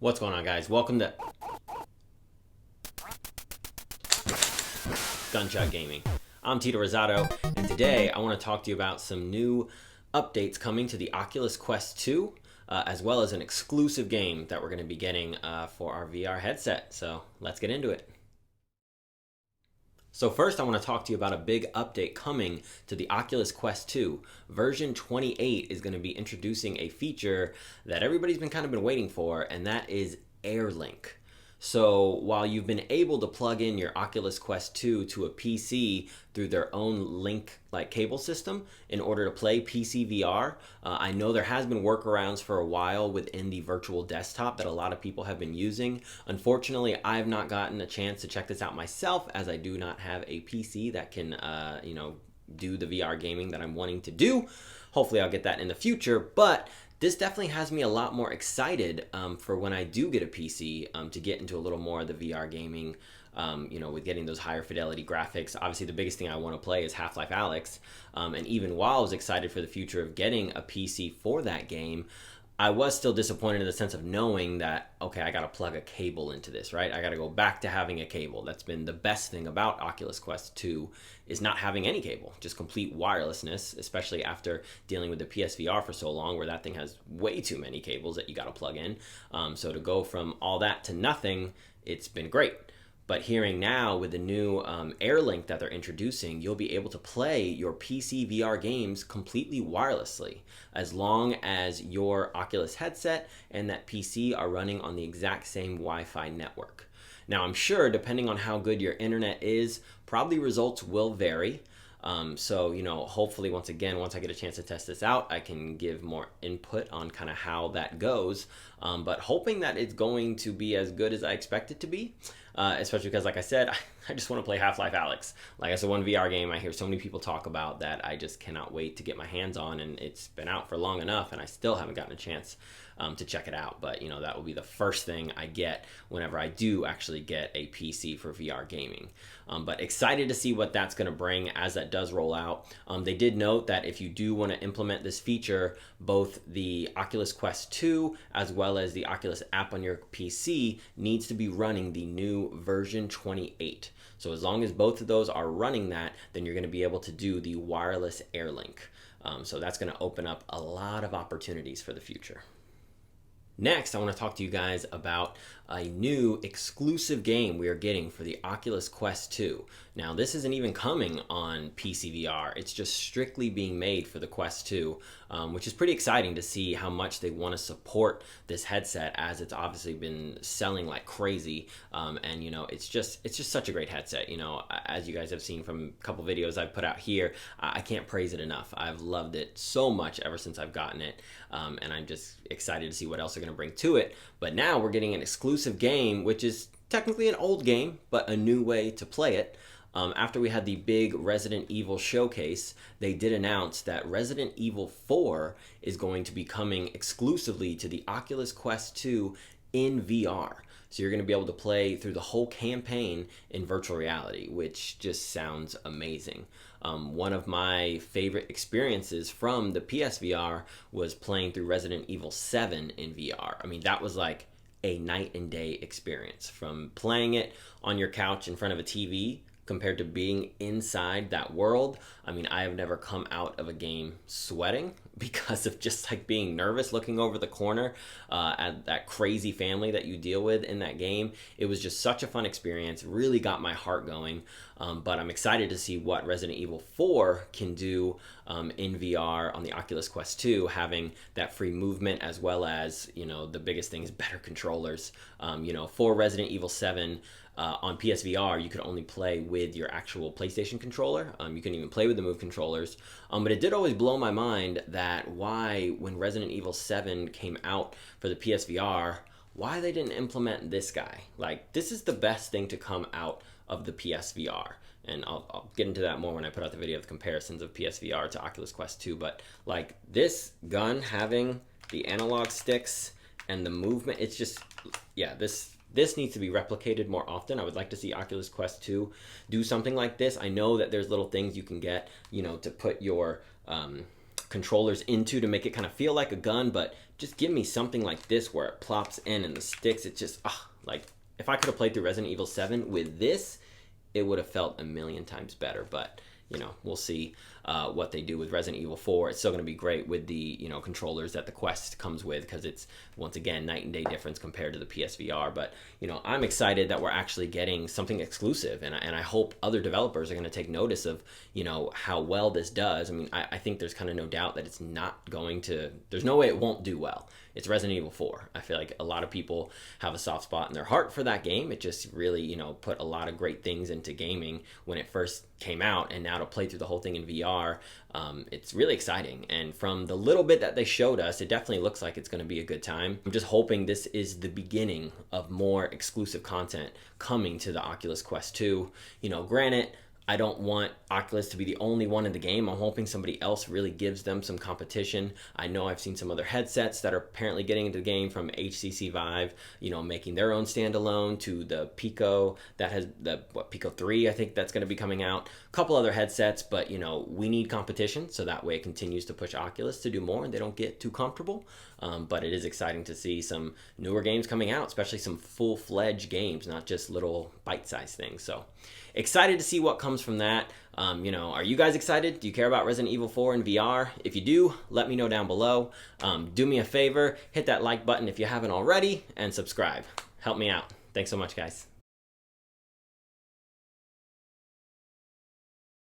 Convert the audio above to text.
What's going on, guys? Welcome to Gunshot Gaming. I'm Tito Rosado, and today I want to talk to you about some new updates coming to the Oculus Quest 2, as well as an exclusive game that we're going to be getting for our VR headset. So let's get into it. So first, I want to talk to you about a big update coming to the Oculus Quest 2. Version 28 is going to be introducing a feature that everybody's been waiting for, and that is Airlink. So while you've been able to plug in your Oculus Quest 2 to a PC through their own link cable system in order to play PC VR, I know there has been workarounds for a while within the virtual desktop that a lot of people have been using. Unfortunately, I've not gotten a chance to check this out myself, as I do not have a PC that can do the VR gaming that I'm wanting to do. Hopefully I'll get that in the future, but this definitely has me a lot more excited for when I do get a PC to get into a little more of the VR gaming, with getting those higher fidelity graphics. Obviously, the biggest thing I want to play is Half-Life Alyx, and even while I was excited for the future of getting a PC for that game, I was still disappointed in the sense of knowing that, okay, I got to plug a cable into this, right? I got to go back to having a cable. That's been the best thing about Oculus Quest 2 is not having any cable, just complete wirelessness, especially after dealing with the PSVR for so long, where that thing has way too many cables that you got to plug in. So to go from all that to nothing, it's been great. But hearing now with the new Airlink that they're introducing, you'll be able to play your PC VR games completely wirelessly, as long as your Oculus headset and that PC are running on the exact same Wi-Fi network. Now, I'm sure, depending on how good your internet is, probably results will vary. Hopefully, once I get a chance to test this out, I can give more input on kind of how that goes. But hoping that it's going to be as good as I expect it to be, especially because, like I said, I just want to play Half-Life Alyx. Like I said, one VR game I hear so many people talk about that I just cannot wait to get my hands on, and it's been out for long enough, and I still haven't gotten a chance to check it out. But that will be the first thing I get whenever I do actually get a PC for VR gaming. But excited to see what that's going to bring as that does roll out. They did note that if you do want to implement this feature, both the Oculus Quest 2 as well as the Oculus app on your PC needs to be running the new version 28. So as long as both of those are running that, then you're going to be able to do the wireless Airlink. So that's going to open up a lot of opportunities for the future. Next, I want to talk to you guys about a new exclusive game we are getting for the Oculus Quest 2. Now, this isn't even coming on PC VR. It's just strictly being made for the Quest 2, which is pretty exciting to see how much they want to support this headset, as it's obviously been selling like crazy. It's just such a great headset. As you guys have seen from a couple videos I've put out here, I can't praise it enough. I've loved it so much ever since I've gotten it, and I'm just excited to see what else they're going to bring to it. But now we're getting an exclusive game, which is technically an old game, but a new way to play it. After we had the big Resident Evil showcase, they did announce that Resident Evil 4 is going to be coming exclusively to the Oculus Quest 2 in VR. So you're going to be able to play through the whole campaign in virtual reality, which just sounds amazing. One of my favorite experiences from the PSVR was playing through Resident Evil 7 in VR. I mean, that was like a night and day experience, from playing it on your couch in front of a TV compared to being inside that world. I mean, I have never come out of a game sweating because of just being nervous looking over the corner at that crazy family that you deal with in that game. It was just such a fun experience, really got my heart going. But I'm excited to see what Resident Evil 4 can do in VR on the Oculus Quest 2, having that free movement, as well as, the biggest thing is better controllers. For Resident Evil 7, on PSVR, you could only play with your actual PlayStation controller. You couldn't even play with the Move controllers. But it did always blow my mind that when Resident Evil 7 came out for the PSVR, why they didn't implement this guy. This is the best thing to come out of the PSVR. And I'll get into that more when I put out the video of the comparisons of PSVR to Oculus Quest 2. But this gun having the analog sticks and the movement, it's just, this needs to be replicated more often. I would like to see Oculus Quest 2 do something like this. I know that there's little things you can get, to put your controllers into to make it kind of feel like a gun, but just give me something like this where it plops in and the sticks, it just, like, if I could have played through Resident Evil 7 with this, it would have felt a million times better. But you know, we'll see what they do with Resident Evil 4. It's still going to be great with the, you know, controllers that the Quest comes with, because it's, once again, night and day difference compared to the PSVR. But, you know, I'm excited that we're actually getting something exclusive, and I hope other developers are going to take notice of, you know, how well this does. I mean, I think there's kind of no doubt that it's not going to, there's no way it won't do well. It's Resident Evil 4. I feel like a lot of people have a soft spot in their heart for that game. It just really, you know, put a lot of great things into gaming when it first came out, and now to play through the whole thing in VR, it's really exciting. And from the little bit that they showed us, it definitely looks like it's going to be a good time. I'm just hoping this is the beginning of more exclusive content coming to the Oculus Quest 2. You know, granted, I don't want Oculus to be the only one in the game. I'm hoping somebody else really gives them some competition. I know I've seen some other headsets that are apparently getting into the game, from HTC Vive, you know, making their own standalone, to the Pico that has the Pico 3, I think that's going to be coming out. A couple other headsets, but you know, we need competition, so that way it continues to push Oculus to do more and they don't get too comfortable. But it is exciting to see some newer games coming out, especially some full-fledged games, not just little bite-sized things. So excited to see what comes from that. You know, are you guys excited? Do you care about Resident Evil 4 in VR? If you do, let me know down below. Do me a favor, hit that like button if you haven't already, and subscribe. Help me out. Thanks so much, guys.